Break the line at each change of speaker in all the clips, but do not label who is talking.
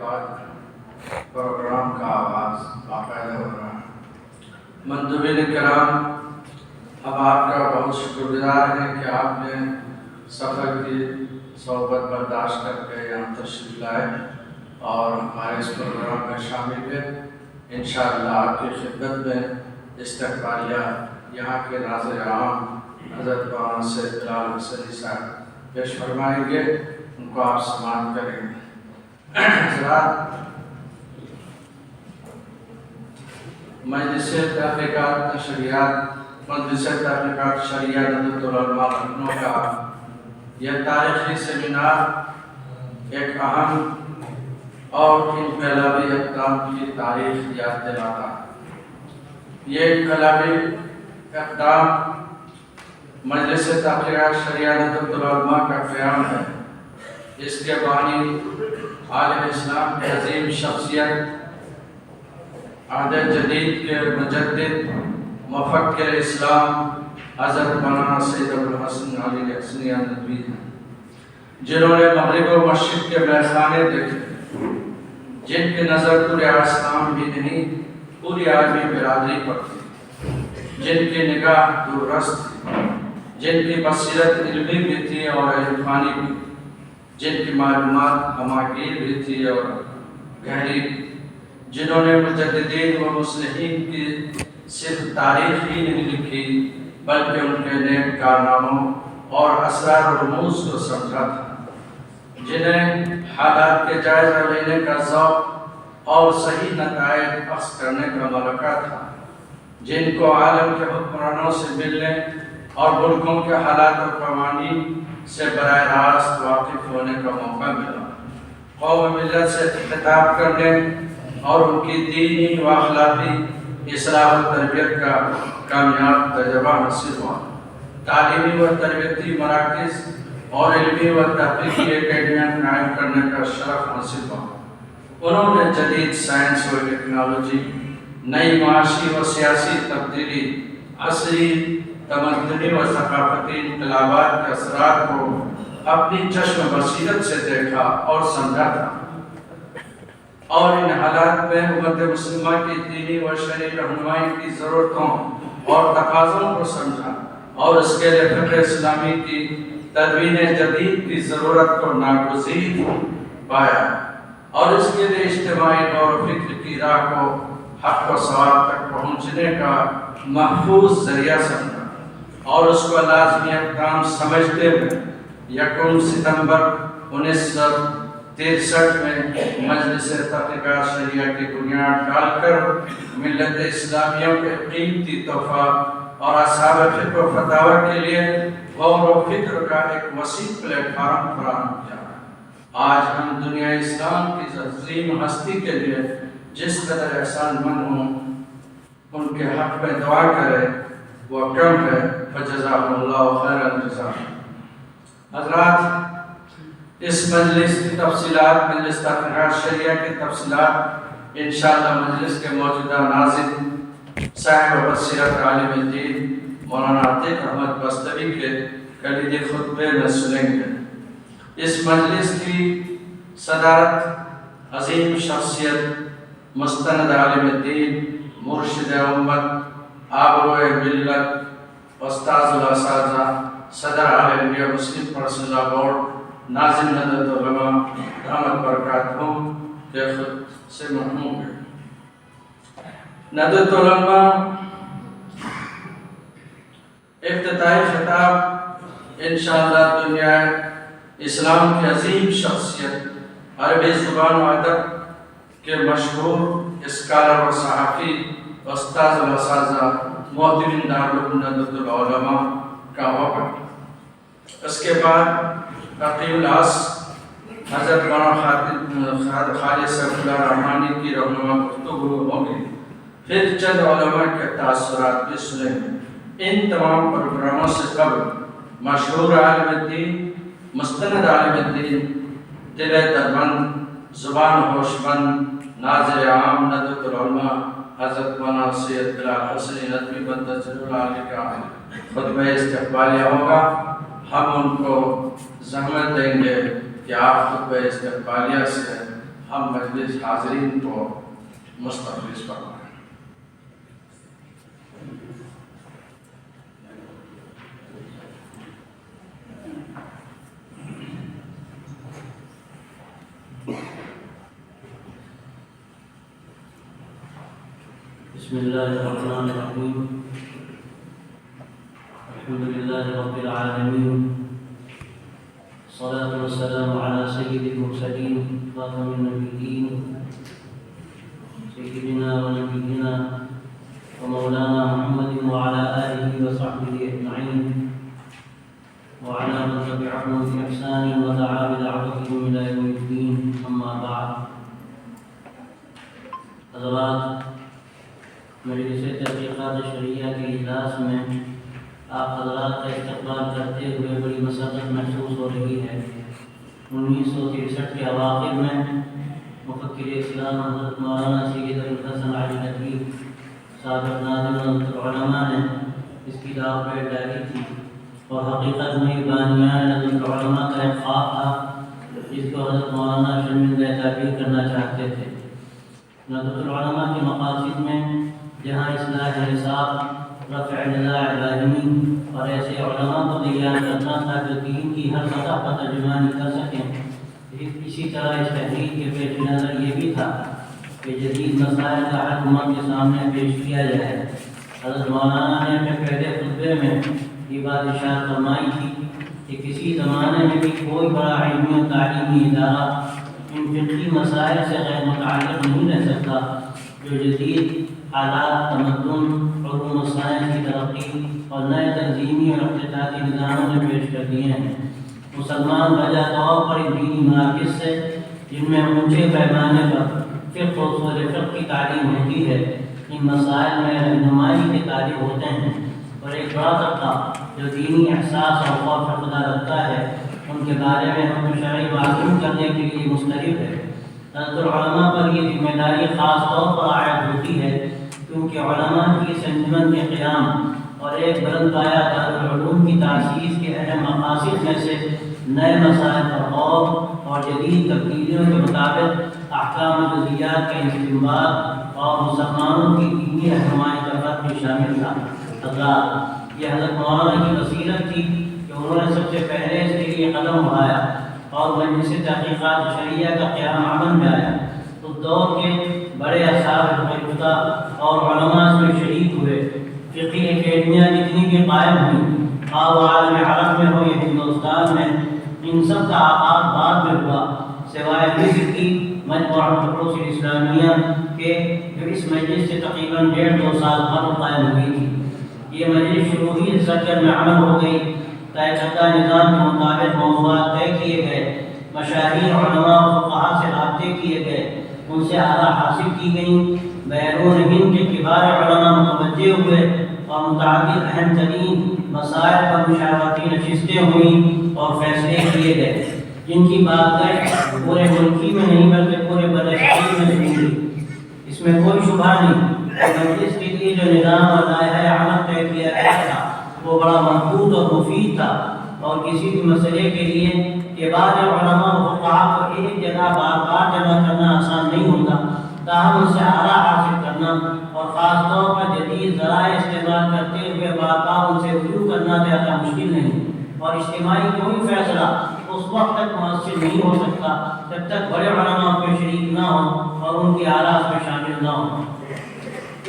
بعد پروگرام کا آغاز باقاعدہ ہو رہا ہے۔ مندوبین کرام، ہم آپ کا بہت شکر گزار ہیں کہ آپ نے سفر کی صحبت برداشت کر کے یہاں تشریف لائے اور ہمارے اس پروگرام میں شامل ہوئے۔ انشاءاللہ آپ کی خدمت میں استقبالیہ یہاں کے ناظر عام حضرت مولانا سید بلال حسنی صاحب پیش فرمائیں گے، ان کو آپ سماعت کریں گے۔ حضرات، مجلس تحقیقات شریعہ ندوۃ العلماء لکھنؤ کا یہ تاریخی سیمینار ایک اہم اور انقلابی اقدام کی تاریخ یاد دلاتا ہے۔ یہ انقلابی اقدام مجلس تحقیقات شریعہ ندوۃ العلماء کا قیام ہے۔ اس کے بانی عالم اسلام کے عظیم شخصیت، عہد جدید کے مجدد، مفکر اسلام حضرت مولانا سید ابوالحسن علی حسنی ندوی ہیں، جنہوں نے مغرب و مشرق کے میخانے دیکھے، جن کی نظر پورے اسلام بھی نہیں پوری عالمی برادری پر تھی، جن کی نگاہ دوررس تھی، جن کی بصیرت علمی بھی تھی اور عرفانی بھی، جن کی معلومات ہماگیر بھی تھی اور گہری بھی، جنہوں نے مجددین و مصلحین کی صرف تاریخ ہی نہیں لکھی بلکہ ان کے نیک کارناموں اور اسرار و رموز کو سمجھا تھا، جنہیں حالات کے جائزہ لینے کا ذوق اور صحیح نتائج اخذ کرنے کا ملکہ تھا، جن کو عالم کے حکمرانوں سے ملنے اور ملکوں کے حالات و قوانین سے براہ راست واقف ہونے کا موقع ملا، قوم ملت سے خطاب کرنے اور ان کی دینی و اخلاقی اصلاح و تربیت کا کامیاب تجربہ حاصل ہوا، تعلیمی و تربیتی مراکز اور علمی و تحقیقی اکیڈمیاں قائم کرنے کا شرف حاصل ہوا۔ انہوں نے جدید سائنس و ٹیکنالوجی، نئی معاشی و سیاسی تبدیلی، عصری تمدنی و ثقافتی انقلابات کے اثرات کو اپنی چشم بصیرت سے دیکھا اور سمجھا تھا، اور ان حالات میں امت مسلمہ کی دینی و شرعی رہنمائی کی ضرورتوں اور تقاضوں کو سمجھا اور اس کے لیے فقہ اسلامی کی تدوین جدید کی ضرورت کو ناگزیر پایا اور اس کے لیے اجتماعی غور و فکر کی راہ کو حق و ثواب تک پہنچنے کا محفوظ ذریعہ سمجھا اور اس کو لازمی اقدام سمجھتے ہوئے 1 ستمبر 1963 میں مجلس تحقیقات شریعہ کی بنیاد ڈال کر ملت اسلامیہ کے قیمتی تحفہ اور اصحاب فقہ و فتاوی کے لیے غور و فکر کا ایک وسیع پلیٹ فارم فراہم کیا۔ آج ہم دنیا اسلام کی عظیم ہستی کے لیے جس قدر احسان مند ہوں ان کے حق میں دعا کرے وہ کم ہے، فجزاکم اللہ خیر الجزا۔ حضرات، اس مجلس کی تفصیلات، مجلس تحقیقات شریعہ کی تفصیلات انشاءاللہ مجلس کے موجودہ ناظم صاحب بصیرت عالم دین مولانا عتیق احمد بستوی کے کلیدی خطبے میں سنیں گے۔ اس مجلس کی صدارت عظیم شخصیت، مستند عالم دین، مرشد امت، آبروئے ملت، استاذ الاساتذہ، صدر عالم انڈیا مسلم پرسنل لا بورڈ، ناظم ندوۃ العلماء دامت برکاتہم کے خود سے محمود ہے۔ ندوۃ العلماء افتتاحی خطاب انشاءاللہ دنیا اسلام کی عظیم شخصیت، عربی زبان و ادب کے مشہور اسکالر و صحافی، استاذ الاساتذہ، محتمین دارالعلوم ندوۃ العلماء کا ہوگا۔ اس کے بعد تقی العصر حضرت مولانا خالد سیف اللہ رحمانی کی رہنما گفتگو ہوگی، پھر چند علماء کے تاثرات بھی سنیں گے۔ ان تمام پروگراموں سے قبل مشہور عالم دین، مستند عالم دین، دل دربند، زبان ہوشمند، ناظر عام ندوۃ العلماء حضرت مولانا سید بلال حسنی ندوی مدثر اللہ علیہ کا خطبہ استقبالیہ ہوگا۔ ہم ان کو زحمت دیں گے کہ آپ خطبہ استقبالیہ سے ہم مجلس حاضرین کو مستفیض فرمائیں۔
بسم اللہ الرحمن الرحیم، الحمد للہ رب العالمین، الصلاة والسلام علی سید المرسلین خاتم النبیین سیدنا و نبینا و مولانا محمد وعلى آلہ وصحبہ اجمعین وعلى من تبعهم بإحسان ودعا بدعوتهم إلى يوم الدين، اما بعد۔ حضرات، مجلس تحقیقات شرعیہ کے اجلاس میں آپ حضرات کا استقبال کرتے ہوئے بڑی مسرت محسوس ہو رہی ہے۔ 1963 کے اواخر میں مفکر اسلام حضرت مولانا سید ابوالحسن علی ندوی سابق ناظم ندوۃ العلماء نے اس کی ڈاک پیٹ ڈالی تھی، اور حقیقت میں بانیان ندوۃ العلماء کا ایک خواب تھا جس کو حضرت مولانا شرمندہ تعبیر کرنا چاہتے تھے۔ ندوۃ العلماء کے مقاصد میں جہاں اصلاح نصاب، رفع نزاع باہمی اور ایسے علماء کو تیار کرنا تھا جو دین کی ہر سطح پر ترجمانی کر سکیں، اسی طرح اس تحریک کے پیش نظر یہ بھی تھا کہ جدید مسائل کا حل امت کے سامنے پیش کیا جائے۔ حضرت مولانا نے اپنے پہلے خطبے میں یہ بات ارشاد فرمائی تھی کہ کسی زمانے میں بھی کوئی بڑا علمی و تعلیمی ادارہ ان فقہی مسائل سے غیر متعلق نہیں رہ سکتا جو جدید حالات، تمدن، علوم و سائنس کی ترقی اور نئے تنظیمی اور اقتصادی نظاموں نے پیش کر دیے ہیں۔ مسلمان وجہ طور پر دینی مراکز سے جن میں اونچے پیمانے پر فقہ و اصول فقہ کی تعلیم ہوتی ہے، ان مسائل میں رہنمائی کے طالب ہوتے ہیں، اور ایک بڑا طبقہ جو دینی احساس اور خوف رفتہ رکھتا ہے ان کے بارے میں ہم شرعی معلوم کرنے کے لیے مستعد ہے۔ حضرت علماء پر یہ ذمہ داری خاص طور پر عائد ہوتی ہے کیونکہ علماء کی اس انجمن کے قیام اور ایک بلند پایہ دارالعلوم کی تاسیس کے اہم مقاصد میں سے نئے مسائل پر غور اور جدید تبدیلیوں کے مطابق احکام و جزیات کے استنباط اور مسلمانوں کی دینی رہنمائی کا فرق بھی شامل تھا۔ حضرات، یہ حضرت مولانا کی بصیرت تھی کہ انہوں نے سب سے پہلے اس کے لیے قدم اٹھایا اور مجلس تحقیقات شرعیہ کا قیام عمل میں آیا۔ اس دور کے بڑے اصحاب فقہ اور علماء اس میں شریک ہوئے۔ فقہی اکیڈمیاں جتنی بھی قائم ہوئیں، خواہ عالم عرب میں ہو یا ہندوستان میں، ان سب کا آغاز بعد میں ہوا، سوائے مصر کی مجموعہ البحوث الاسلامیہ کے جو اس مجلس سے تقریباً 1.5-2 سال قبل قائم ہوئی تھی۔ یہ مجلس شروعی سکر میں عمل ہو گئی، طے شدہ نظام کے مطابق موضوعات طے کیے گئے، مشاہیر علماء و فقہاء سے رابطے کیے گئے، ان سے آراء حاصل کی گئیں، بیرون ہند کے کبار علماء متوجہ ہوئے اور متعدد اہم ترین مسائل پر مشاورتی نشستیں ہوئیں اور فیصلے کیے گئے جن کی بات پورے ملکی میں نہیں بلکہ پورے برصغیر میں ہوئی۔ اس میں کوئی شبہ نہیں کہ مجلس کے لیے جو نظام اور دائرۂ عمل طے کیا گیا تھا وہ بڑا محدود اور مفید تھا، اور کسی بھی مسئلے کے لیے کبار علماء و فقہاء کو ایک جگہ بار بار جمع کرنا آسان نہیں ہوتا، تاہم ان سے آراء حاصل کرنا اور خاص طور پر جدید ذرائع استعمال کرتے ہوئے بار بار ان سے رجوع کرنا زیادہ مشکل نہیں، اور اجتماعی کوئی فیصلہ اس وقت تک مؤثر نہیں ہو سکتا جب تک بڑے علماء کو شریک نہ ہوں اور ان کی آراء میں شامل نہ ہوں۔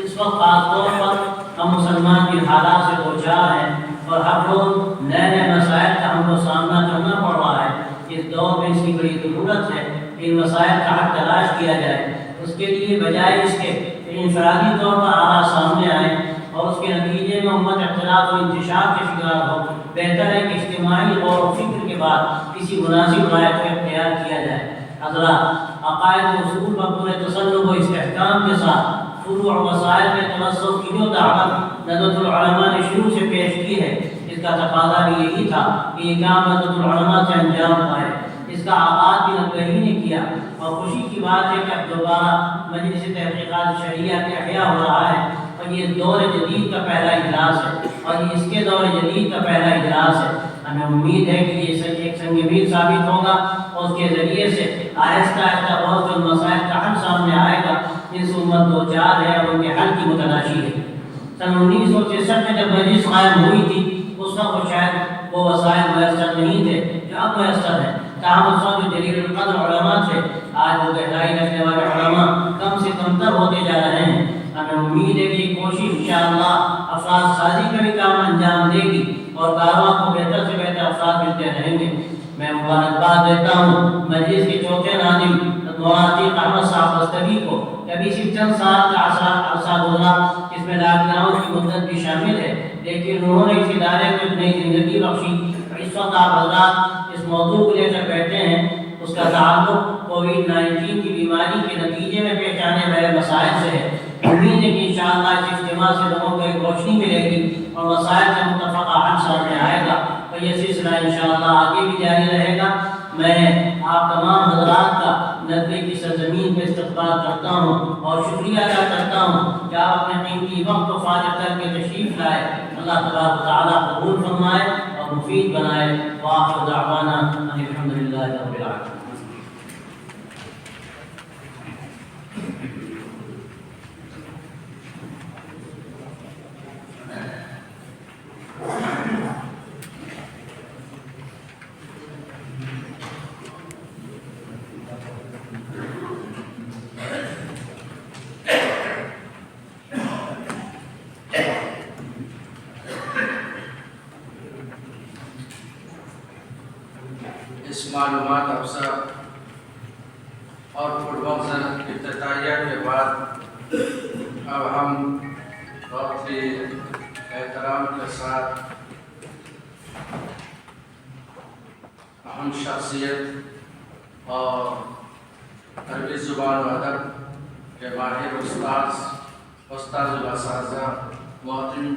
اس وقت خاص طور پر ہم مسلمان کی حالات سے دوچار ہیں اور ہر روز نئے نئے مسائل کا ہم کو سامنا کرنا پڑ رہا ہے۔ اس دور میں اس کی بڑی ضرورت ہے کہ ان مسائل کا حل تلاش کیا جائے۔ اس کے لیے بجائے اس کے انفرادی طور پر آراء سامنے آئیں اور اس کے نتیجے میں امت اختلاف و انتشار کے شکار ہو، بہتر ہے کہ اجتماعی غور و فکر کے بعد کسی مناسب رائے کو اختیار کیا جائے۔ حضرات، عقائد و اصول پر پورے تسلط و استحکام کے ساتھ فروع و مسائل میں توسط کی جو دعوت ندوۃ العلماء نے شروع سے پیش کی ہے، اس کا تقاضا بھی یہی تھا کہ یہ کام ندوۃ العلماء سے انجام پائے۔ اس کا آغاز بھی ندوی نے کیا، اور خوشی کی بات ہے کہ اب دوبارہ مجلس تحقیقات شرعیہ کے احیاء ہو رہا ہے، اور یہ دور جدید کا پہلا اجلاس ہے، اور یہ اس کے دور جدید کا پہلا اجلاس ہے۔ ہمیں امید ہے کہ یہ ایک سنگ میل ثابت ہوگا، اور اس کے ذریعے سے آہستہ آہستہ بہت سے مسائل सन 1963 में जब मजलिस कायम हुई थी उस वक्त शायद वो वसाइल मैसर नहीं थे जो अब मैसर हैं। ताहम उस वक्त जो जलील क़द्र उलमा थे आज वो गहराई रखने वाले उलमा कम से कमतर होते जा रहे हैं। हमें उम्मीद है कि ये कोशिश इंशाअल्लाह अफराद साजी का भी काम अंजाम देगी और कारवां को बेहतर से बेहतर अफराद मिलते रहेंगे। मैं मुबारकबाद देता हूँ मजलिस के चौथे नाज़िम मौलाना अहमद साहब बस्तवी को। अभी सिर्फ चंद साल का अरसा गुजरा, इसमें लॉकडाउन की मुद्दत भी शामिल है, लेकिन उन्होंने इस इदारे में अपनी ज़िंदगी बख्शी। इस वक्त आप हज़रात इस मौजू को लेकर बैठे हैं, उसका ताल्लुक कोविड-19 की बीमारी के नतीजे में पेश आने वाले मसाइल से है। उम्मीद है कि इंशाअल्लाह इस इज्तिमा से लोगों को एक रोशनी मिलेगी और मसाइल का मुतफ़क़ा हल सामने आएगा। तो ये सिलसिला इंशाअल्लाह आगे भी जारी रहेगा। मैं आप तमाम हज़रात का नदवे की सरज़मीन पर इस्तक़बाल करता हूँ और शुक्रिया अदा करता हूँ कि आप अपने कीमती वक्त को फारिग़ करके तशरीफ़ लाए। अल्लाह तबारक व तआला कबूल फरमाए और मुफीद बनाए। व आखिर दअवाना अनिल हम्दुलिल्लाहि रब्बिल आलमीन।
इस मालूमात अफसा और फुटबॉल इफ्तिताहिया के बाद अब हम बहुत ही एहतराम के साथ अहम शख्सियत और अरबी ज़ुबान व अदब के माहिर उस्ताद असातिज़ा मोहतरम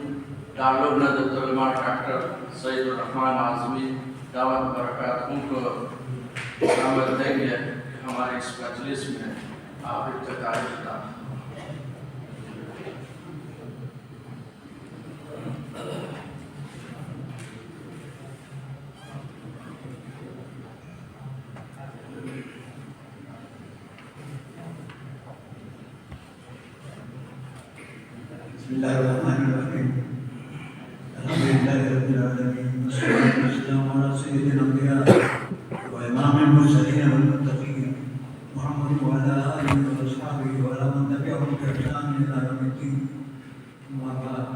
दारुल नदवतुल उलमा डॉक्टर सईदुर रहमान आज़मी दावत बरकातहू को शामिल देंगे। हमारे इस मजलिस में आप इफ्तिताही खिताब।
बिस्मिल्लाहिर्रहमानिर्रहीम। अल्हम्दुलिल्लाहि रब्बिल आलमीन वस्सलातु वस्सलामु अला सय्यिदिल अंबिया व इमामिल मुरसलीन वल मुत्तकीन मुहम्मद व अला आलिहि व अस्हाबिहि व अला मन तबिअहुम बि इहसान इला यौमिद्दीन। अम्मा बाद,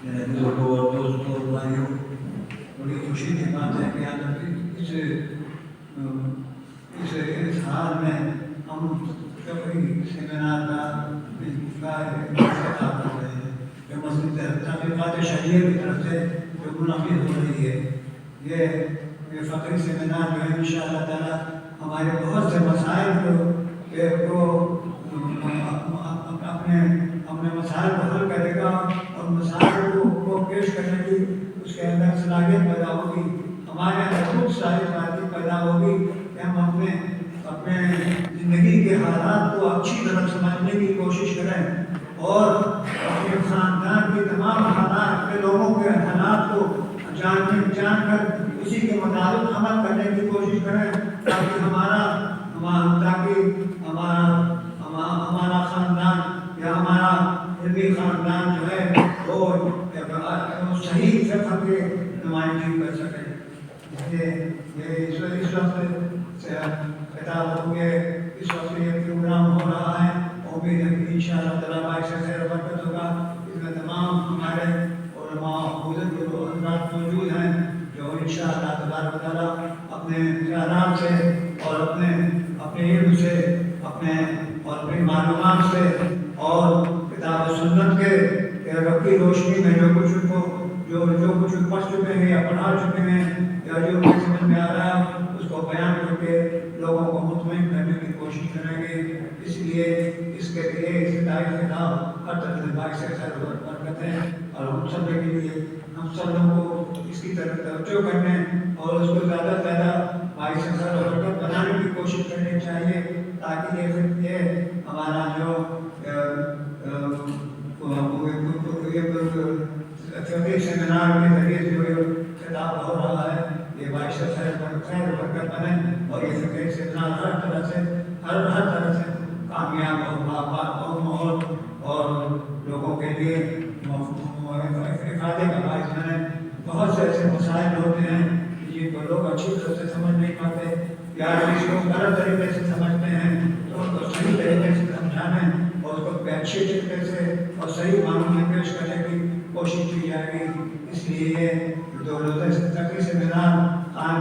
मेरे बुजुर्गों और दोस्तों और भाइयों, बड़ी खुशी की बात है कि आज इस हाल में हम कभी सेमिनार का मस्जिद तहक़ीक़ात शरिया की तरफ से जो मुनक़िद हो रही है, ये फ़क्री सेमिनार जो है इंशाअल्लाह ताला हमारे बहुत से मसाइल को अपने मसाइल को हल करेगा और मसाइल को पेश करने की उसके अंदर सलाहियत पैदा होगी। हमारे अंदर खुद सारी बातें पैदा होगी कि हम अपने ज़िंदगी के हालात को अच्छी तरह समझने की कोशिश करें और अपने ख़ानदान के तमाम हालात के लोगों के हालात को जानकर उसी के मुताबिक अमल करने की कोशिश करें ताकि हमारा ख़ानदान या हमारा इल्मी ख़ानदान जो है वो सही फ़िक़्ह की नुमाइंदगी कर सके। इसलिए ये इस वक्त खिताब होंगे, इस वक्त ये प्रोग्राम हो रहा है। उम्मीद है कि इंशाअल्लाह ताला बाइसे खैर बरकत होगा। इसमें तमाम हमारे उलमा बुजुर्ग मौजूद हैं जो इंशाअल्लाह तबारक व तआला अपने ख्यालात से और अपने इल्म से अपनी मालूमात से और किताब सुन्नत के रब्बी रोशनी में जो कुछ पढ़ चुके हैं या पढ़ा चुके हैं या जो समझ में आ रहा है उसको बयान करके लोगों को मुतमईन करने की कोशिश करेंगे। इसलिए इसके लिए इफ्तिताही खिताब हर तरह से बाइसे खैर बरकत है और हम सब के लिए हम सब लोगों को इसकी तरफ तवज्जो करने और उसको ज़्यादा से ज़्यादा बाइसे खैर बरकत बनाने की कोशिश करनी चाहिए ताकि ये हमारा जो सेमिनार के जरिए जो खिताब हो रहा है ये बाइसे खैर बरकत बने और ये सेमिनार हर तरह से कामयाब हो और लोगों के लिए हैं कि जिनको लोग अच्छी तरह से समझ नहीं पाते या इसको गलत तरीके से समझते हैं तो उनको सही तरीके से समझाने और उसको अच्छे तरीके से और सही मानों में पेश करने की कोशिश की जाएगी। इसलिए ये जो तकरीर सेमिनार कायम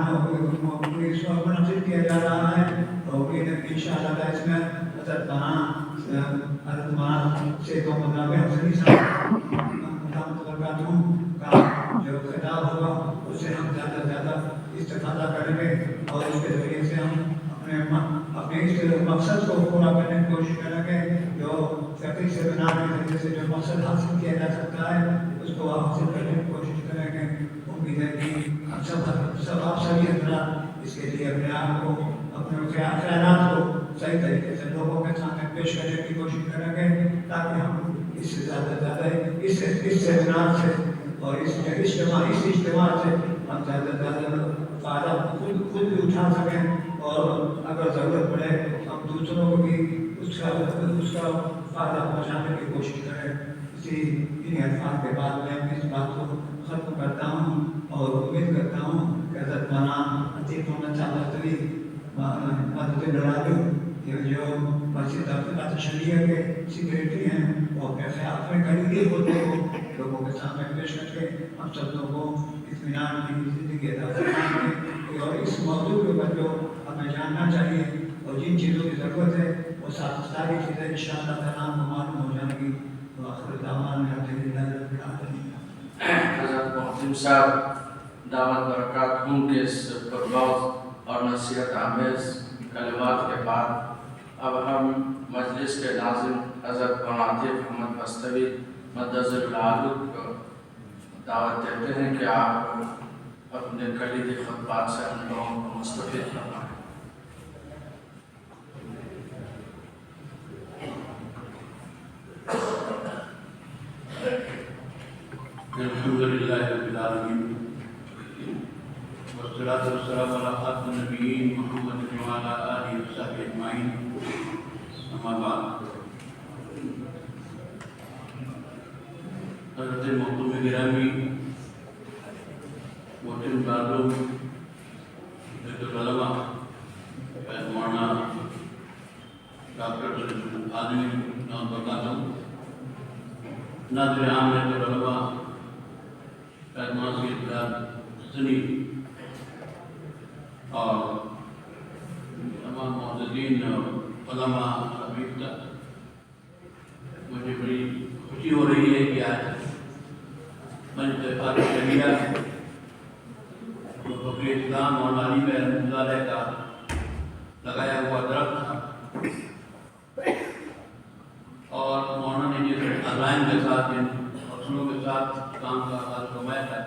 मुनक़िद किया जा रहा है और इंशाअल्लाह इसमें हज़रत मौलाना से दो का जो खिताब होगा उससे हम ज़्यादा से ज़्यादा इस्तेफ़ादा करेंगे और इसके ज़रिए से हम अपने इस मकसद को पूरा करने की कोशिश करेंगे। जो तकरीर सेमिनार के ज़रिए से जो मकसद हासिल किया जा सकता है उसको हासिल करने की कोशिश करेंगे। उम्मीद है कि हम सब आप सभी हज़रात इसके लिए अपने आप को अपने ख़यालात को सही तरीके से लोगों के सामने पेश करने की कोशिश करेंगे ताकि हम इससे ज़्यादा से ज़्यादा इस सेमिनार से और इस इज्तिमा से हम ज़्यादा से ज़्यादा फ़ायदा खुद भी उठा सकें और अगर ज़रूरत पड़े हम दूसरों को भी उसका फ़ायदा पहुँचाने की कोशिश करें। इसी इन अल्फाज के बाद मैं इस बात को ख़त्म करता हूँ और उम्मीद करता हूँ कि हज़रत मौलाना अतीक मोहम्मद साहब नदवी जो मस्जिद तहफ़्फ़ुज़ात शरिया के सेक्रेटरी हैं वो अपने करीबी होते को लोगों के सामने पेश करके हम सब लोगों को इत्मीनान की ज़िंदगी अता फरमाएंगे। और इस मौजू के ऊपर जो हमें जानना चाहिए और जिन चीज़ों की ज़रूरत है वो सारी चीज़ें इंशाअल्लाह ताला हमको मालूम हो जाएंगी। तो आखिर दावान अल्हम्दुलिल्लाह रब्बिल आलमीन।
हज़रत मोहसिन साहब दावत बरकातहू के इस पुरगौज़ और नसीहत आमेज़ कलिमात के बाद अब हम मजलिस के नाज़िम हज़रत मौलाना आतिफ़ अहमद मस्तवी मद्दज़िल आलू को दावत देते हैं कि आप अपने कलीदी ख़ुतबात से हम लोगों को मुस्तफ़ीद फरमाएं।
अल्हम्दुलिल्लाहि रब्बिल आलमीन वस्सलातु वस्सलामु अला खातिमिन नबिय्यीन मुहम्मद व अला आलिहि व सहबिहि अजमाइन। अम्मा बाद, हज़रत मोहतरम गिरामी मोहतरम बाज़ों उलमा मौलाना डॉक्टर आदमी नाम बरकातहू नाज़िर आम उलमा हसनी और तमाम मौजूदीन उलमा अभी तक मुझे बड़ी खुशी हो रही है कि आज मंच तहफ़्फ़ुज़ात शरिया जो फ़क़ीह इस्लाम और नाली में रहमतुल्लाह का लगाया हुआ दरख्त था और मौलाना ने जिस अज़ाइम के साथ इन असूलों के साथ काम का आगाज़ फरमाया था,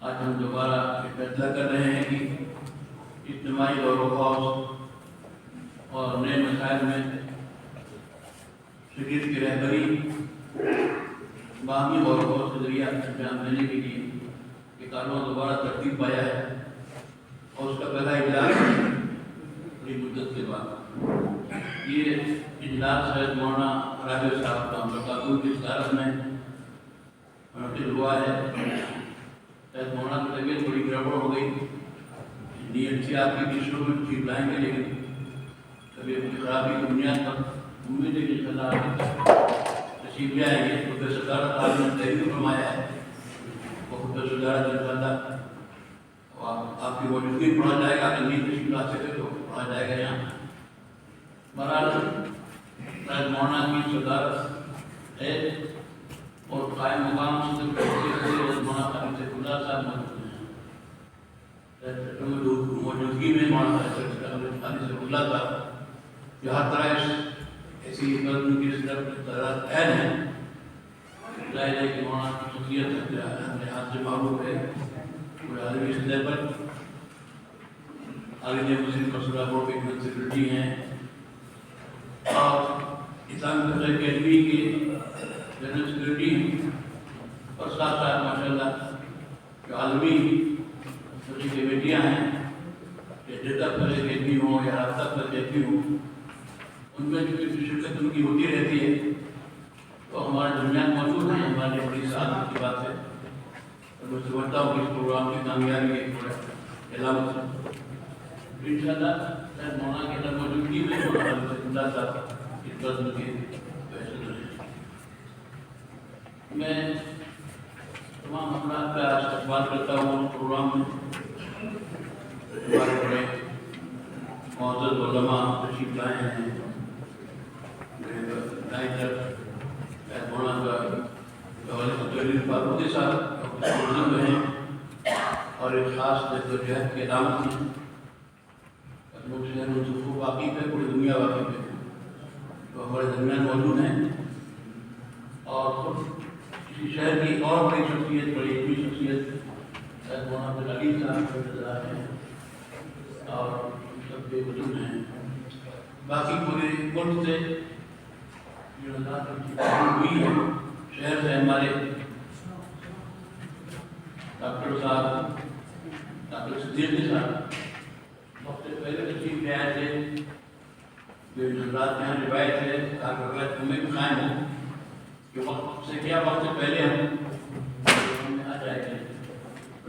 आज हम दोबारा फैसला कर रहे हैं कि इज्तिमाई और खौफ और नए मसाइल में शरीयत की रहबरी बाहमी और खौफ के ज़रिए अंजाम देने के लिए ये कारवां दोबारा तरतीब पाया है और उसका पहला इजलास बड़ी मुद्दत के बाद ये इजलास है मौलाना राबिया साहब का बरकातहू की सदारत में मुनक़िद हुआ है। शायद मौलाना की तबीयत थोड़ी गड़बड़ हो गई, नीयत थी आपकी कि शुरू में ठीक लाएंगे लेकिन तबीयत की खराबी की बुनियाद पर उम्मीद है कि तशरीफ ले आएंगे। प्रोफेसर सदारत आज ने तहरीर फरमाया है वो प्रोफेसर सदारत इंशाअल्लाह आपकी मौजूदगी में पढ़ा जाएगा। अगर नहीं तशरीफ ला सके तो पढ़ा जाएगा यहाँ। बहरहाल मौलाना की सदारत है और कायम मुकाम से मौलाना साहब मौजूदगी में मौलाना साहब जो हर तरह ऐसी की तरह अहल है। जाहिर है कि मौलाना की शख्सियत अपने हाथ से मालूम है पूरे आलमी सतह पर। आगे मुस्लिम कसूरा बोर्ड के सेक्रेटरी हैं और इस्लामिक अकेडमी के जनरल सेक्रेटरी और साथ साथ माशाल्लाह जो आलमी छोटी कमेटियाँ हैं डेटा पर अकेडमी हो या रास्ता पर अकेडमी हो उनमें जो शिरकत उनकी होती रहती है तो हमारे दरमियान मौजूद है। हमारे लिए बड़ी साथ की बात है और मैं समझता हूँ कि इस प्रोग्राम की कामयाबी एक बड़ा अलामत है। इंशाअल्लाह मौलाना की मौजूदगी में मौलाना साहब इस बज़्म के फैसले रहे। मैं तमाम अफराद का इस्तकबाल करता हूँ प्रोग्राम में। हमारे बड़े मौजूद उलमा तशरीफ लाए हैं, मौलाना फारूकी साहब हैं और एक ख़ास जद्दोजहद के नाम थी वाकई पे पूरी दुनिया वाकई पे तो हमारे दरमियान मौजूद हैं। और इसी शहर की और बड़ी शख्सियत, बड़ी इलमी शख्सियत मौलाना अली साहब हैं और सब बेवजूद हैं। बाकी पूरे मुल्क से जो हुई है, शहर से हमारे डॉक्टर साहब, डॉक्टर सिद्दीकी साहब सबसे पहले तशरीफ ले आए थे। जो हजरात यहाँ रिवायत है अगर हमें भी कायम हो कि वक्त से क्या वक्त से पहले हम आ जाएंगे।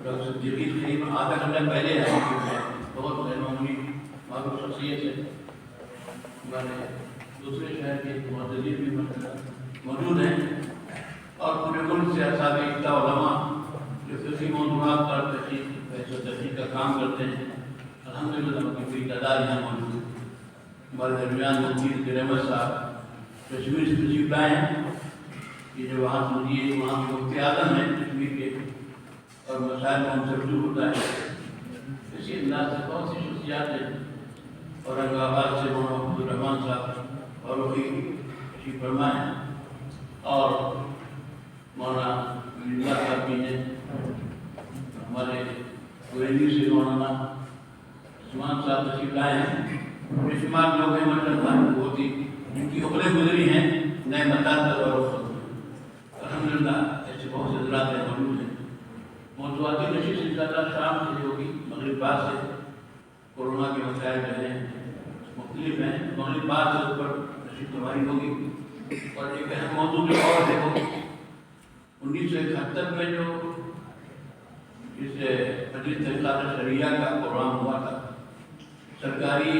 डॉक्टर सिद्दीकी करीब आधा घंटा पहले आए, बहुत मामूली मारूफ शख्सियत है। हमारे दूसरे शहर के मुअज़्ज़िज़ीन भी मौजूद हैं और पूरे मुल्क से असाब इफ्ता उलमा जो किसी मौज़ूआत पर तशरीह का काम करते हैं, अल्हम्दुलिल्लाह उनकी पूरी तादाद यहाँ मौजूद है। हमारे दरमियान मुफ्ती रहमत साहब कश्मीर से तशरीफ लाए हैं। ये जो वहाँ समझिए वहाँ के मुफ्ती आज़म हैं कश्मीर के और मसाइल में उनसे रुजू होता है। इसी अंदाज से बहुत सी शख्सियात हैं। औरंगाबाद से मोहम्मद रहमान साहब और वही तशरीफ फरमाए और मौलाना मिर्ज़ा साहब भी हैं। हमारे गुरेली से मौलाना उस्मान साहब तशरीफ लाए हैं। बेशुमार लोग हैं मतलब बहुत ही जिनकी उम्रें गुजरी हैं नए मकान पर और अल्हम्दुलिल्लाह ऐसे बहुत से हज़रात मौजूद हैं। मौज़ूआती नशिस्त इंशाअल्लाह शाम से होगी, मगरिब बाद से कोरोना के मसाइल जो हैं मुख्तलिफ हैं, मगरिब बाद से ऊपर नशिस्त हमारी होगी। और एक अहम मौजूद जो और है वो 1971 में जो इस मजलिस तहक़ीक़ात शरिया का प्रोग्राम हुआ था। सरकारी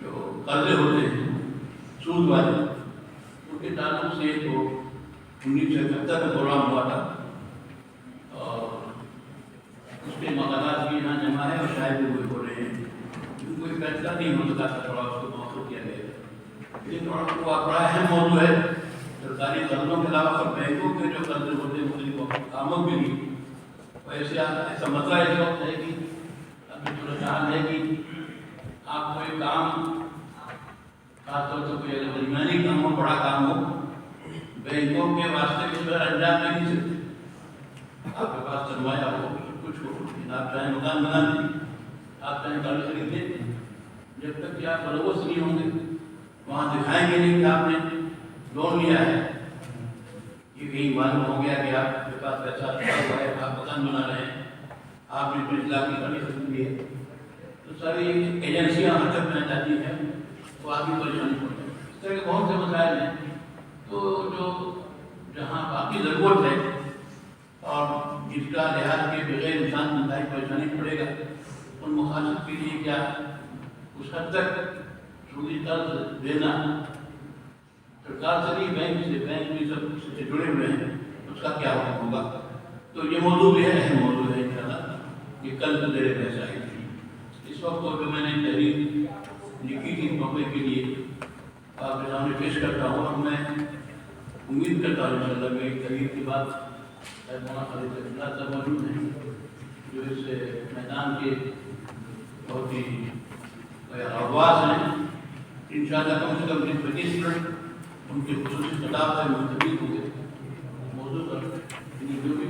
जो कर्जे होते हैं सूद वाले, उनके ताल्लुक से तो 1971 में प्रोग्राम हुआ था और उसके मकानात भी यहाँ जमा है और शायद भी वो हो रहे हैं। कोई फैसला नहीं हो सका था, थोड़ा उसको मौसूल किया गया। लेकिन थोड़ा बड़ा अहम मौजूद है सरकारी कर्जों के अलावा और बैंकों के जो कर्ज होते हैं मुख्तलिफ कामों के लिए। वैसे ऐसा मसला इस वक्त है कि अभी सूरत हाल है कि आप कोई काम खासतौर से कोई अगर दरमियानी काम हो, बड़ा काम हो, बैंकों के वास्ते कुछ अंजाम नहीं सकते। आपके पास सरमाया हो, कुछ हो, आप चाहे मकान बना दें, आप चाहे गाड़ी खरीद लें, जब तक कि आप बलवस नहीं होंगे वहाँ दिखाएंगे नहीं कि आपने लोन लिया है। ये कहीं मालूम हो गया कि आपके पास पैसा हुआ है, आप मकान बना रहे हैं, आपने 20 लाख की गाड़ी खरीद ली है, तो सारी एजेंसियाँ हरकत में जाती हैं तो आदमी परेशानी हो जाए। इस तरह के बहुत से मसाइल हैं। तो जो जहाँ बाकी ज़रूरत है और जिसका लिहाज के बगैर इंसान इंतहाई परेशानी पड़ेगा, उन मकासद के लिए क्या उस हद तक सूदी कर्ज देना सरकार से नहीं, बैंक से, बैंक भी सब से जुड़े हुए हैं, उसका क्या होगा। तो ये मौजूद है, अहम मौजूद है इंशाअल्लाह। ये कल तो देर पैसा आई थी। इस वक्त जो मैंने तहरीर लिखी थी मौके के लिए आपके सामने पेश करता हूँ और मैं उम्मीद करता हूँ इंशाअल्लाह मेरी तहरीर के बाद मौलाना सब मौजूद हैं जो इस मैदान के बहुत ही आवाज़ हैं। इंशाअल्लाह कम से कम 20-25 मिनट उनके खुसूसी खिताब से मुंतकिल होंगे मौजूद पर जो भी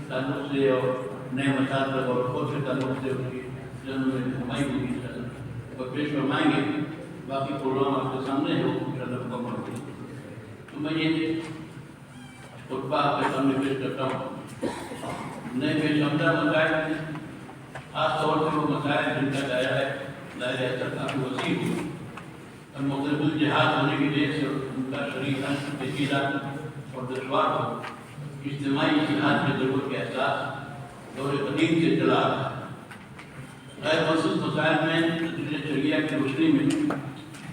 ताल्लुक से और नए मसाइल पर और बहुत से ताल्लुक से उनकी जन्म में रहनुमाई होगी और पेश फरमाएंगे। बाकी प्रोग्राम आपके सामने है, वो इंशाअल्लाह मुकम्मल होगी। तो मैं ये खुतबा आपके सामने पेश करता हूँ। नए बेशमदा मसाइल में खास तौर से वो मसाइल जिनका दायरा असर काफ़ी वसी हो और मुख्तलिफ जिहाद होने की वजह से उनका शरीर पेचीदा और दुश्वार हो। اجتماعی جہاد کی ضرورت کا احساس دور قدیم سے چلا آ رہا ہے۔ غیر مخصوص مسائل میں تجدید شریعہ کی روشنی میں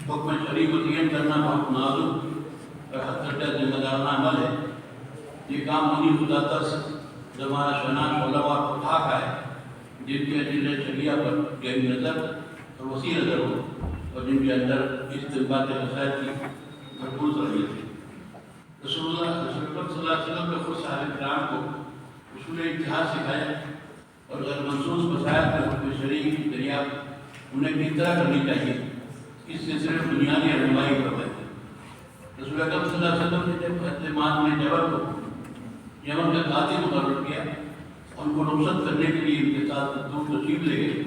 حکم شرعی متعین کرنا بہت نازک اور حد درجہ ذمہ دارانہ عمل ہے۔ یہ کام انہیں خدا ترس زمانہ شناس علماء اور فتح کا ہے جن کے تجدید شریعہ پر گہری نظر اور وسیع نظر ہو اور جن کے اندر استنباط مسائل کی بھرپور صلاحیت ہے۔ رسول اللہ صلی اللہ علیہ وسلم نے خود صحابہ کرام کو اصول اتحاد سکھایا اور غیر منصوص مسائل پر حکم شرعی کی دریافت انہیں کس طرح کرنی چاہیے اس سلسلے میں بنیادی رہنمائی فرمائی۔ رسول اکرم صلی اللہ علیہ وسلم نے جب حضرت معاذ بن جبل کو یمن کا قاضی مقرر کیا، ان کو رخصت کرنے کے لیے ان کے ساتھ دور تشریف لے گئے۔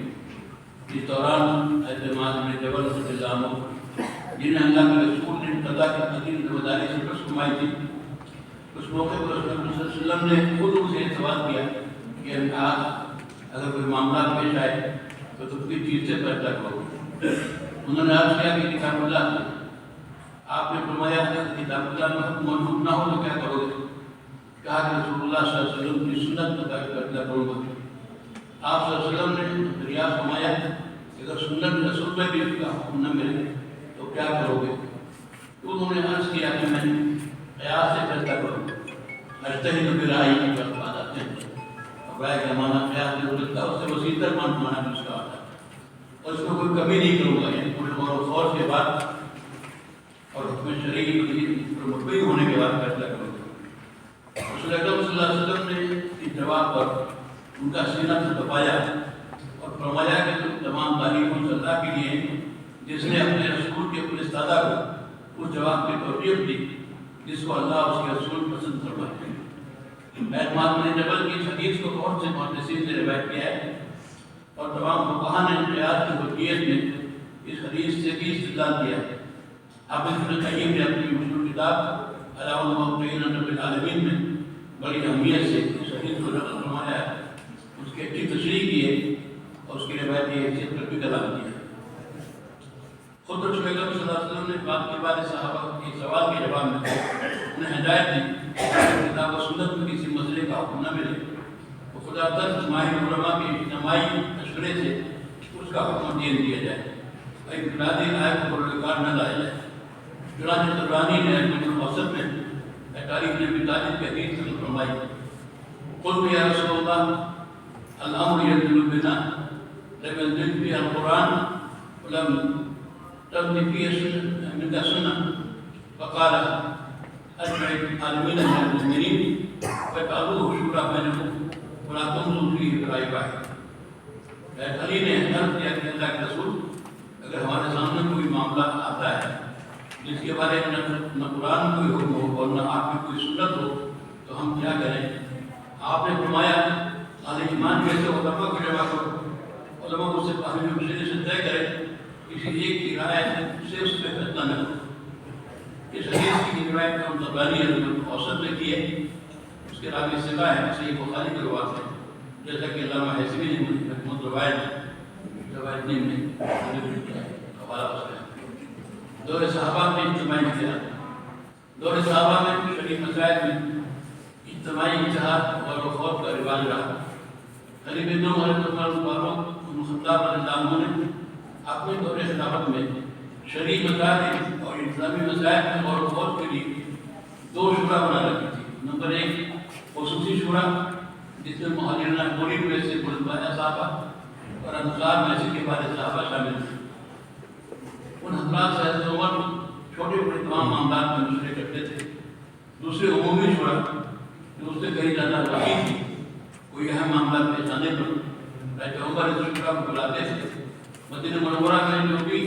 اس دوران حضرت معاذ بن جبل رضی اللہ عنہ جنہیں اللہ کے رسول نے قضا کی قدیم ذمہ داری سے پس کمائی تھی، اس موقع پر رسول اللہ صلی اللہ علیہ وسلم نے خود ان سے سوال کیا کہ اگر کوئی معاملہ پیش آئے تو تم کس چیز سے فیصلہ کرو گے؟ انہوں نے عرض کیا کہ کتاب اللہ سے۔ آپ نے فرمایا کہ کتاب اللہ میں حکم منسوخ نہ ہو تو کیا کرو گے؟ کہا کہ رسول اللہ صلی اللہ علیہ وسلم کی سنت مطابق فیصلہ کروں گا۔ آپ صلی اللہ علیہ وسلم نے دریافت فرمایا کہ اگر سنت رسول میں بھی اس کا حکم نہ ملے تو کیا کرو گے؟ تو انہوں نے عرض کیا کہ میں قیاس سے فیصلہ کروں گا۔ اجتہد برائے کی بات آتے ہیں، رائے کا معنی قیاس نہیں ہو سکتا، اس سے وسیع تر معنی بھی اس کا آتا ہے، اور اس میں کوئی کمی نہیں کروں گا، یعنی پورے غور و خوض کے بعد اور حکم شرعی پر مطبوع ہونے کے بعد فیصلہ کروں گا۔ رسول اکرم صلی اللہ علیہ وسلم نے اس جواب پر ان کا سینہ سے دبایا اور فرمایا کہ تم تمام تعریفوں سے اللہ کے لیے جس نے اپنے رسول کے فرستادہ کو اس جواب کی توفیق دی جس کو اللہ اس کے رسول پسند فرماتے ہیں۔ معاذ بن جبل کی اس حدیث کو بہت سے محدثین نے روایت کیا ہے اور تمام فقہاء نے قیاس کی حجیت میں اس حدیث سے بھی استدلال کیا ہے۔ حافظ ابن قیم نے اپنی مشہور کتاب علام الموقعین رب العالمین میں بڑی اہمیت سے اس حدیث کو نقل فرمایا ہے، اس کی اچھی تشریح کی ہے اور اس کی روایتی حیثیت پر بھی کلام کیا ہے۔ خود رسول اکرم صلی اللہ علیہ وسلم نے بات کے بعد صحابہ کے سوال کے جواب میں انہیں ہدایت دی کہ کتاب و سنت میں کسی مسئلے کا حکم نہ ملے تو خدا ترس ماہر علماء کے اجتماعی مشورے سے اس کا حکم دیا جائے، ایک انفرادی آیت کو بروکار نہ لایا جائے۔ چنانچہ طبرانی نے الموسط میں تاریخ نے ابی طالب کی حدیث نقل فرمائی، قلت یا رسول اللہ الامر ينزل بنا لم ينزل فيها القرآن ولم تبني فيه منك سنة، فقال أجمع العالمين من المؤمنين فجعلوه شورى بينهم ولا تنظروا فيه برأي واحد۔ علی نے عرض کیا کہ اللہ کے رسول اگر ہمارے سامنے کوئی معاملہ آتا ہے جس کے بارے میں نہ قرآن کوئی حکم ہو اور نہ آپ کی کوئی سنت ہو تو ہم کیا کریں؟ آپ نے فرمایا اہل ایمان جیسے علماء کو جمع کرو، علماء اس سے باہمی مشورے سے طے کریں، کسی ایک کی رائے سے اس پہ فیصلہ نہ کرو۔ اس حدیث کی روایت میں طبرانی اوسط نے کی ہے، اس کے راوی ثقہ ہے، صحیح بخاری کی روایت ہے، جیسا کہ علامہ حیثمی نے حکمت روایت نہیں میں حوالہ اس کا دور صحابہ میں اجتماعی اتحاد، دور صحابہ میں شرعی مسائل میں اجتماعی اتحاد اور خوف کا رواج رہا۔ قریب دو حضرت عمر فاروق بن خطاب رضی اللہ عنہ نے اپنے دور خلافت میں شرعی مسائل اور اسلامی مسائل میں غور و خوض کے لیے دو شورا بنا رکھی تھی۔ نمبر ایک خصوصی شورا جس میں مہاجرین پوری میں سے خلفائے صحابہ اور انصار میں سے کبار صحابہ شامل تھے۔ ان حضرات سے حضرت عمر چھوٹے بڑے تمام معاملات میں مشورے کرتے تھے۔ دوسرے عمومی شورا جو اس سے کہیں زیادہ وسیع تھی، کوئی اہم معاملات پیش آنے پر حضرت عمر اس شورا کو بلاتے تھے۔ مدینہ منورہ میں جو بھی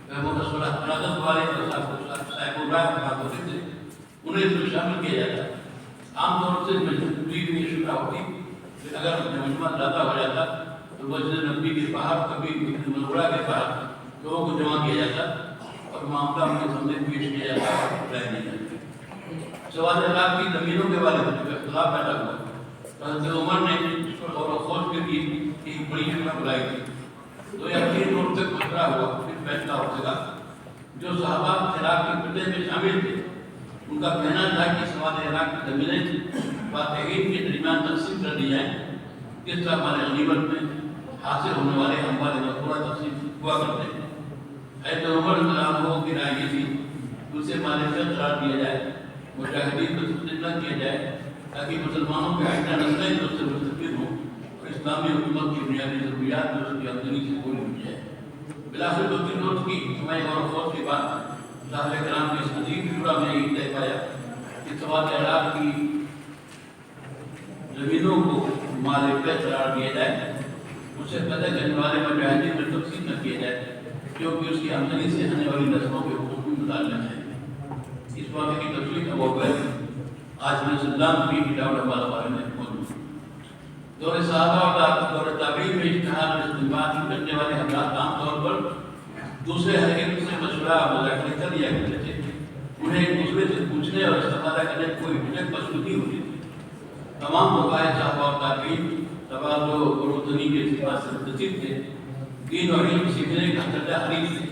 مشورہ قیادت والے صاحب الرائے بات ہوتے تھے انہیں اس میں شامل کیا جاتا۔ عام طور سے مجموعی میں یہ شورا ہوتی، پھر اگر مجموعہ زیادہ ہو جاتا تو مسجد نبوی کے باہر کبھی مدینہ منورہ کے باہر لوگوں کو جمع کیا جاتا اور معاملہ ان کے سامنے پیش کیا جاتا اور رائے دی جاتی۔ سوال علاق کی زمینوں کے بارے میں اختلاف پیدا ہوا، حضرت عمر نے اس پر غور و خوض کے لیے ایک بڑی شورا بلائی تھی۔ تو یہ 3 روز تک مشورہ ہوا، پھر فیصلہ ہو سکا۔ جو صحابہ عراق کے فتح میں شامل تھے ان کا کہنا تھا کہ سوال عراق کی زمینیں वाक़ईन के दरमियान तकसीम कर दी जाए, जिस तरह हमारे गनीमत में हासिल होने वाले हमारे पूरा तकसीम हुआ करते हैं। ऐसे उमर रज़ियल्लाहु की राय ये थी उसे मालिकियत करार दिया जाए, मुजाहिदीन को तस्लीम न किया जाए, ताकि मुसलमानों के आइंदा नस्लें उससे मुस्तफीद हों और इस्लामी हुकूमत की बुनियादी ज़रूरियात में उसकी आमदनी से पूरी हो जाए। बिलाखिर 2-3 रोज़ की समय और खौफ के बाद साहब कराम के इस अजीब शुरा में ये तय पाया कि सवाल इराक़ की ज़मीनों को मालिकियत करार दिया जाए, उससे पैदा करने वाले मुजाहिदीन में तकसीम न किया जाए, क्योंकि उसकी आमदनी से आने वाली नस्लों के हुकूक भी मुताल्लिक़ है। इस वाक़े की तफसील का मौक़ा आज मैं सल्लाम की किताब हवाला बारे में मौजूद। दौरे सहाबा और दौरे ताबीन में इज्तिहाद और इस्तिंबात करने वाले हज़रात आमतौर पर दूसरे हर एक से मशवरा मुज़ाकरा कर लिया करते थे। उन्हें एक दूसरे से पूछने और इस्तेमाल करने की कोई हिचक पसंद नहीं होती थी। तमाम वक़ाए सहाबा और ताबीन तवाज़ो और उतनी के सिफात से मुतसिफ थे, दीन और इल्म सीखने का तर्जा हरीफ थे।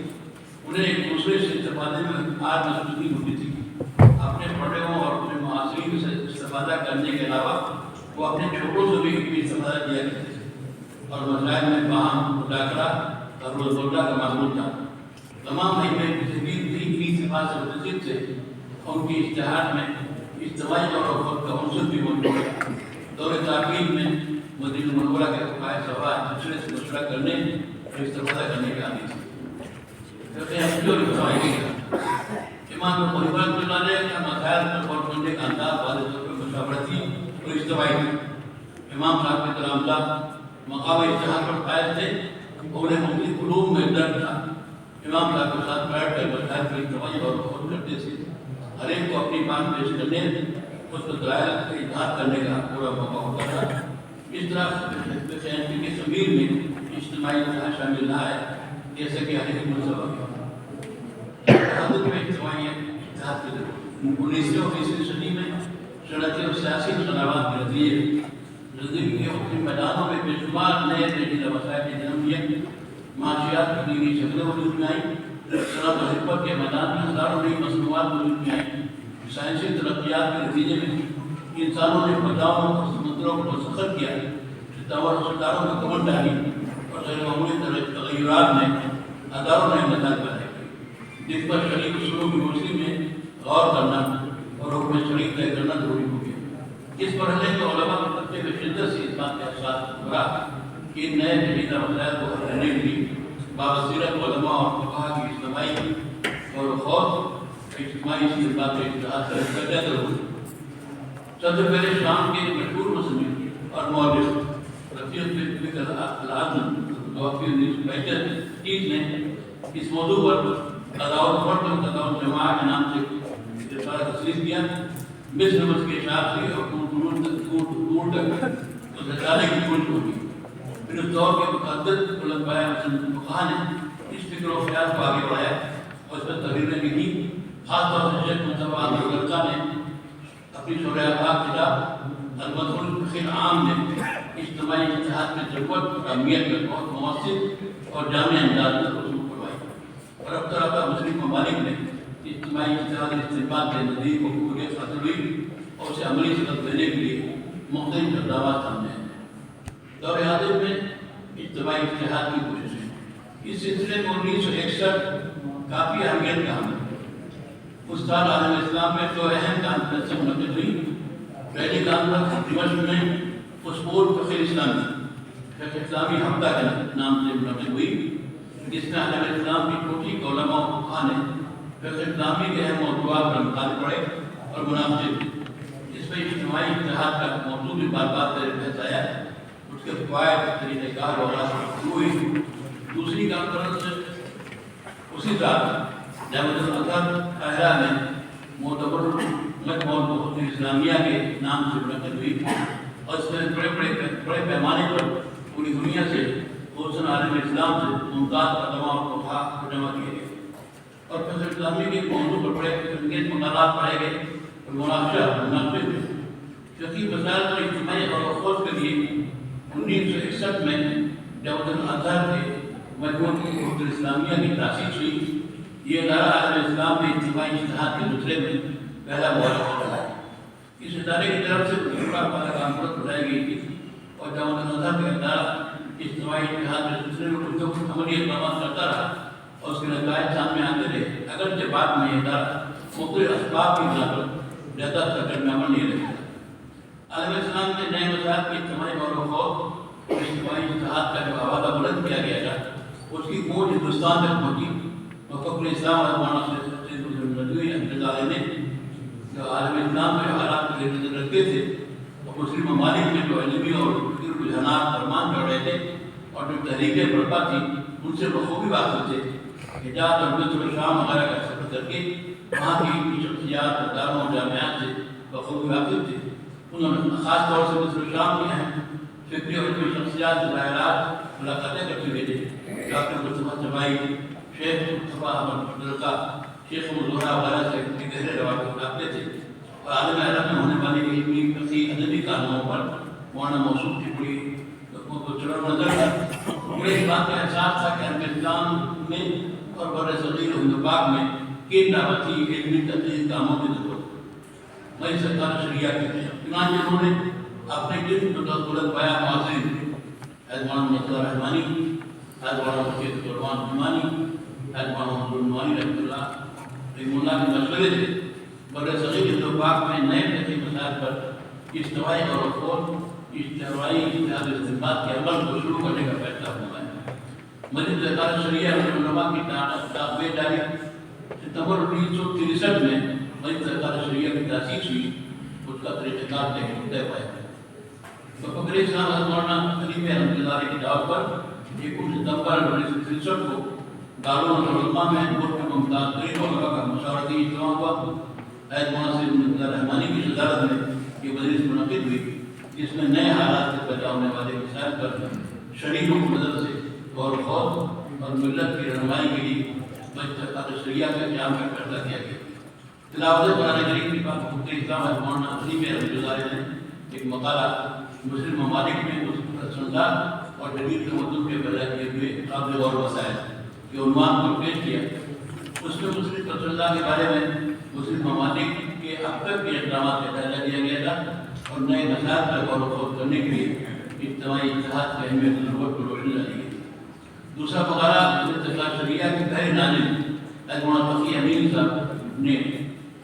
उन्हें एक दूसरे से इस्तेमाल में आर महसूस नहीं होती थी। अपने बड़ों और अपने मुआसिरीन से इस्तेमाल करने के अलावा वो अपने छोटों से भी इस्तेमाल किया करते थे और मसाइल में बाहम मुज़ाकरा और रोज़मर्रा का मामूल था। तमाम अइम्मा तहक़ीक़ भी इन्हीं सिफात से मुतसिफ थे। उनकी इज्तिहाद में इज्तिमाई और वफ़द का उन्सुर भी मौजूद है। दौरे ताबीन में मदीना मुनव्वरा के फ़ुक़हाए सवा दूसरे से मशवरा करने और इस्तेमाल करने के आदी थे। इमाम बुखारी का मसाइल पर गौर करने का अंदाज़ वाले तौर पर मशावरती और इज्तिमाई था। इमाम साहब के कलामला मक़ाम इज्तिहाद पर क़ाइम थे और उन्हें मुख्तलिफ़ उलूम में दर्ज था। इमाम साहब के साथ बैठकर मसाइल पर इज्तिमाई और गौर करते थे। हर एक को अपनी बात पेश करने, उस पर दलाइल का इज़हार करने का पूरा मौका होता था। इस तरह के ज़मीर में इज्तिमाई इज़्तिहाद शामिल न आए, जैसे कि हदीस में सबक है। हदीस में इज्तिमाई इज़्तिहाद के 19वीं और 20वीं सदी में शरअती और सियासी तनाज़ुरात के नतीजे ज़िंदगी के मुख्तलिफ़ मैदानों में बेशुमार नए पेचीदा मसाइल ने जन्म लिए। माशियात की दीनी शक्लें वजूद में आईं, सनअत और हिकमत के मैदान में हज़ारों नई मसनूआत वजूद में आईं। साइंसी तरक्कियात के नतीजे में इंसानों ने फज़ाओं और समुद्रों को मुसख्खर किया, सितारों में कमर डाली और गैर मामूली तग़य्युरात ने हज़ारों नए मसाइल पैदा किए, जिस पर शरीक उसूलों की रोशनी में गौर करना और हुक्म शरीक तय करना ज़रूरी हो गया। इस मरहले में उलमा के तबके में शिद्दत से इस बात का एहसास हो रहा कि इन नए पेचीदा मसाइल को हल करने के लिए बाबसीरत उलमा और फुक़हा की इज्तिमाई और खौफ इज्तिमाई इस्तिंबात का इज्तिहाद करना ज़रूरी है। सबसे पहले शाम के मशहूर मुसन्निफ़ और मौलिफ़ रफ़ीक़ al-Azm ने इस मौजू पर क़ज़ाउल फ़र्द और क़ज़ाउल जमाअह के नाम से रिसाला तस्लीफ़ किया। मिस्र के हिसाब से और दूर तक उस रिसाले की खोज होगी। फिर उस दौर के मुक़द्दस उलमाए फुक़हा ने इस फ़िक्र और ख़याल को आगे बढ़ाया और इस पर तहरीरें भी की। ख़ास तौर से शेख मुस्तफ़ा अल-गरका ने अपनी शरह किताब अल-मदख़ुल आम ने इज्तिमाई इज्तिहाद में ज़रूरत और अहमियत में बहुत मुवस्सित और जामे अंदाज़ में रसूख़ करवाई। और अब तरह मुस्लिम ममालिक ने इज्तिमाई इज्तिहाद इस्तिंबात के नज़दीक को कबूलियत हासिल हुई और उसे अमली शक्ल देने के लिए मुख्तलिफ़ इक़दामात सामने आए। दौरे हादिर में इज्तिमाई इज्तिहाद की कोशिशें, इस सिलसिले में 1961 काफ़ी अहमियत का हमला। उस साल आलम इस्लाम में 2 अहम कॉन्फ्रेंसें मुनक़िद हुई। पहली कॉन्फ्रेंस दिमश्क में उसूल फ़िक़्ह इस्लामी हफ्ता के नाम से मुनक़िद हुई, जिसमें आलम इस्लाम की टोटी के उलमा और फुक़हा ने फ़िक़्ह इस्लामी के अहम मौज़ूआत पर मक़ाले पढ़े और मुनाज़िर थे। इस पर इज्तिमाई इज्तिहाद का मौज़ू भी बार बार बहस आया, उसके फ़वाइद, तरीक़ाकार वग़ैरह हुई। दूसरी कॉन्फ्रेंस उसी साल जामिअतुल काहिरा में मोतबर मजमुअत इस्लामिया के नाम से मुनक़िद हुई और इसमें बड़े पैमाने पर पूरी दुनिया से रोशन आलम इस्लाम से मुमताज़ उलमा और फुक़हा को जमा किए गए और फ़िक़्ह इस्लामी के मौज़ू पर बड़े संगीन मक़ालात पढ़े गए और मुनाज़रा मुनासिब हुए। फ़िक़्ही मसाइल पर इज्तिमाई और खोज के लिए 1961 में जामिअतुल अज़हर के मजमुअत इस्लामिया की तासीस हुई। ये इदारा आलम इस्लाम में इज्तिमाई इज्तिहाद के दूसरे में पहला मुआहदा है। इस इदारे की तरफ से शुरा वाला काम बुलाई गई थी और जब उन्होंने के अंदर इज्तिमाई इत्तेहाद में सिलसिले में कुछ अमली इक़दाम करता रहा और उसके नतीजे सामने आते रहे। अगर जब बात में इधर मुख्तलिफ असबाब की बिना पर ज़्यादा तकड़ में अमल नहीं रहता। आलम इस्लाम में नए मसाइल की इज्तिमाई और इज्तिमाई इत्तेहाद का जो हवाला बुलंद किया गया था उसकी गूंज हिंदुस्तान तक पहुँची और फखरुल इस्लाम ने जो आलम इस्लाम में हालात रखते थे और मुस्लिम ममालिक में जो इल्मी और रुझानात फरमान कर रहे थे और जो तहरीकें बर्पा थी उनसे बखूबी वाक़िफ़ थे। हिजाज़ और मिस्र शाम वगैरह का सफ़र करके वहाँ की शख्सियात इदारों और जामियात से बखूबी वाक़िफ़ थे। उन्होंने ख़ास तौर से मिस्र शाम में हैं फिक्री और इल्मी शख्सियात से ज़ाहिरात मुलाकातें कर चुके थे। डॉक्टर मुस्तफ़ा जमाई, शेख मुस्तफ़ा अहमद अब्दुल्का, शेख मुज़ोहरा वगैरह से गहरे रवाबित रखते थे और आलम अरब में होने वाली इल्मी फ़िक़ही अदबी कारनामों पर मौलाना मौसूफ की पूरी चढ़ नज़र था। मुझे इस बात का एहसास था कि हिंदुस्तान में और बर्र-ए-सग़ीर और हिंद-पाक में किन दावती इल्मी तहक़ीक़ी कामों की ज़रूरत मैं सरकार शरिया की थी। चुनांचे उन्होंने अपने जिन बुलंद बयां मुआज़िन मौलाना मुस्तफ़ा रहमानी, मौलाना मुफ्ती कुरबान रहमानी, मौलाना रहमानी रहमतुल्लाह रहमुल्लाह के मशवरे से बर्र-ए-सग़ीर हिंद-पाक में नए तहक़ीक़ी मसाइल पर इज्तिमाई और इज्तिमाई इत्तेहाद इस्तेमाल के अमल को शुरू करने का फैसला हुआ है। मस्जिद सरकार शरिया उलमा की ताबेदारी सितंबर 1963 में मस्जिद सरकार शरिया की तासीस हुई, उसका तरीक़ाकार तय पाया। तो फखरुल इस्लाम मौलाना अली रहमतुल्लाह की दावत पर 21 सितंबर 1963 को दारुल उलमा में मुल्क के मुमताज़ तरीन उलमा का मशावरती इज्तिमा हुआ। मौलाना रहमानी की सदारत में ये मजलिस मुनक़िद हुई जिसमें नए हालात से पैदा होने वाले मसाइल पर शरीकों की मदद से और खौफ और मिल्लत की रहनुमाई के लिए मस्जिद सरकार शरिया का क़याम का फैसला किया गया। तिलावत कुरान करीम की बात फखरुल इस्लाम मौलाना अली रहमतुल्लाह ने एक मकाला मुस्लिम ममालिक में उस रसूलुल्लाह और जदीद तमद्दुन के पैदा किए हुए काबिल गौर वसाइल के उन्वान पर पेश किया। उसमें मुस्लिम रसूलुल्लाह के बारे में मुस्लिम ममालिक के अब तक के इक़दाम का जायज़ा लिया गया था और नए मसाइल पर गौर व फ़िक्र करने के लिए इज्तिमाई इत्तेहाद की अहमियत की ज़रूरत को रोशनी डाली गई। दूसरा मकाला मस्जिद सरकार शरिया के पहले नाज़िम मौलाना तक़ी अमीन साहब ने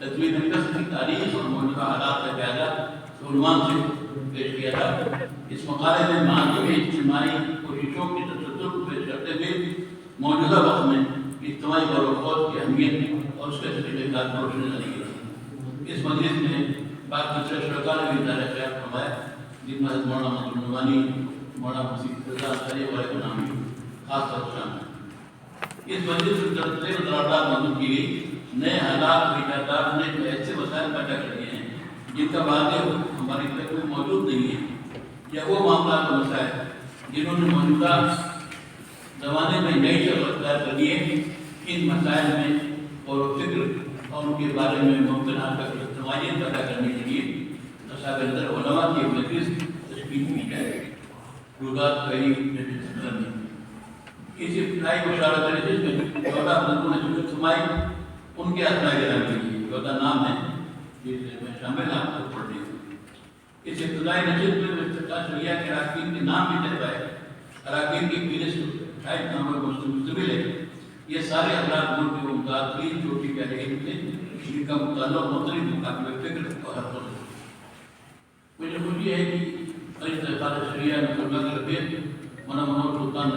तजवीज़ नक़्श की तारीख़ और मौजूदा हालात का जायज़ा उन्वान से पेश किया था। इस मकाले में माजी में इज्तिमाई कोशिशों की तसद्दुर को पेश करते हुए मौजूदा वक्त में इज्तिमाई गौर व फ़िक्र की अहमियत और उसके तरीक़ाकार को रोशनी डाली गई। इस मजलिस में बात दूसरे शुरा ने भी इज़हार ख़याल फरमाया जिनमें मौलाना महमूद नूमानी, मौलाना मुफ्ती अली वाले को नाम खास तौर पर शामिल। इस मजलिस में नज़रात मौजूद की गई नए हालात इजादात ने ऐसे मसाइल पैदा कर दिए हैं जिनका वाक़या हमारी तक में मौजूद नहीं है या वो मामला का मसाइल जिन्होंने मौजूदा ज़माने में नई शक्ल अख्तियार कर ली है। इन मसाइल में और फिक्र और उनके बारे में मुमकिन इज्तिमाइयत पैदा करने के लिए असाबिर उलमा की मजलिस तश्कील की जाए। इस इब्तिदाई मुशावरत मजलिस में 14 बुजुर्गों ने जो फरमाई उनके असमाए गिराम के लिए 14 नाम हैं जिसमें शामिल आपको पढ़ रही हूँ। इस इब्तिदाई नशिस्त में मस्जिद सरकार शरिया के अराकीन के नाम भी दर्ज है। अराकीन की फहरिस्त 28 नाम पर मुश्तमिल है। ये सारे अफराद मुल्क के मुमताज़ चोटी के अहम थे जिनका मुताल्लुक़ मुख्तलिफ मुकाबले फ़िक्र और हक़ से। मुझे खुशी है कि मस्जिद सरकार शरिया में मौलाना सुल्तान